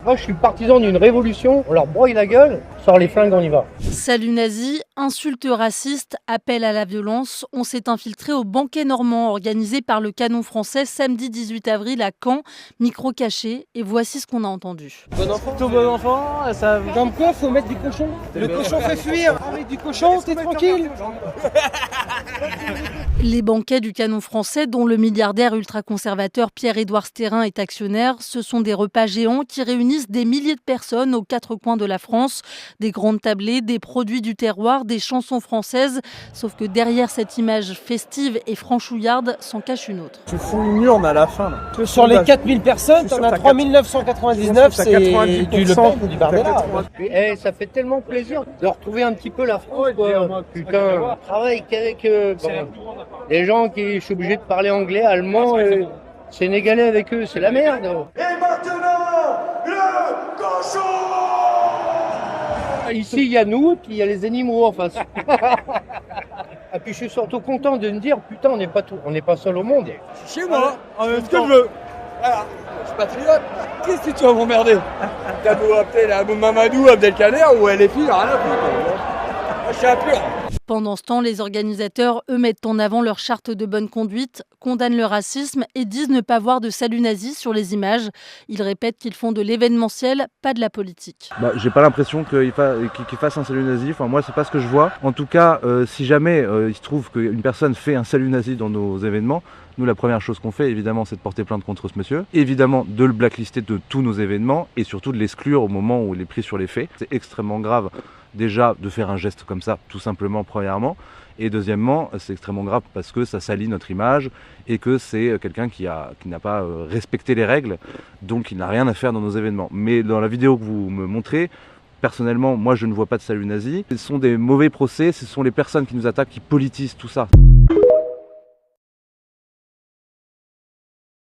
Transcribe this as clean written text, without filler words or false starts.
Moi, je suis partisan d'une révolution. On leur broye la gueule, sort les flingues, on y va. Salut nazi, insultes racistes, appel à la violence. On s'est infiltré au banquet normand organisé par le Canon français samedi 18 avril à Caen. Micro caché et voici ce qu'on a entendu. Bon enfant, plutôt bon enfant, ça... Comme quoi, faut mettre du cochon. Le cochon fait fuir. Avec du cochon, t'es tranquille. Les banquets du Canon français, dont le milliardaire ultra-conservateur Pierre-Édouard Stérin est actionnaire, ce sont des repas géants qui réunissent des milliers de personnes aux quatre coins de la France. Des grandes tablées, des produits du terroir, des chansons françaises. Sauf que derrière cette image festive et franchouillarde s'en cache une autre. Tu fous une urne à la fin. Là. Sur les 4000 personnes, t'en as 3999, c'est du Le Pen ou du Bardella. Et ça fait tellement plaisir de retrouver un petit peu la France, quoi. Putain, je travaille qu'avec des gens qui, je suis obligé de parler anglais, allemand, sénégalais avec eux, c'est la merde. Et maintenant, le cochon! Ici, il y a nous, puis il y a les animaux en face. Et puis je suis surtout content de me dire, putain, on n'est pas seul au monde. Chez moi, en même temps. Ce que je veux. Voilà, je suis patriote. Qu'est-ce que tu vas m'emmerder? T'as beau appeler Abou Mamadou, Abdelkader ou LFI, rien à foutre. Moi, je suis impur. Pendant ce temps, les organisateurs, eux, mettent en avant leur charte de bonne conduite, condamnent le racisme et disent ne pas voir de salut nazi sur les images. Ils répètent qu'ils font de l'événementiel, pas de la politique. J'ai pas l'impression qu'ils fassent un salut nazi, enfin moi c'est pas ce que je vois. En tout cas, si jamais il se trouve qu'une personne fait un salut nazi dans nos événements, nous la première chose qu'on fait évidemment c'est de porter plainte contre ce monsieur, évidemment de le blacklister de tous nos événements et surtout de l'exclure au moment où il est pris sur les faits. C'est extrêmement grave déjà de faire un geste comme ça, tout simplement premièrement, et deuxièmement c'est extrêmement grave parce que ça salit notre image et que c'est quelqu'un qui n'a pas respecté les règles, donc il n'a rien à faire dans nos événements. Mais dans la vidéo que vous me montrez, personnellement moi je ne vois pas de salut nazi, ce sont des mauvais procès, ce sont les personnes qui nous attaquent qui politisent tout ça.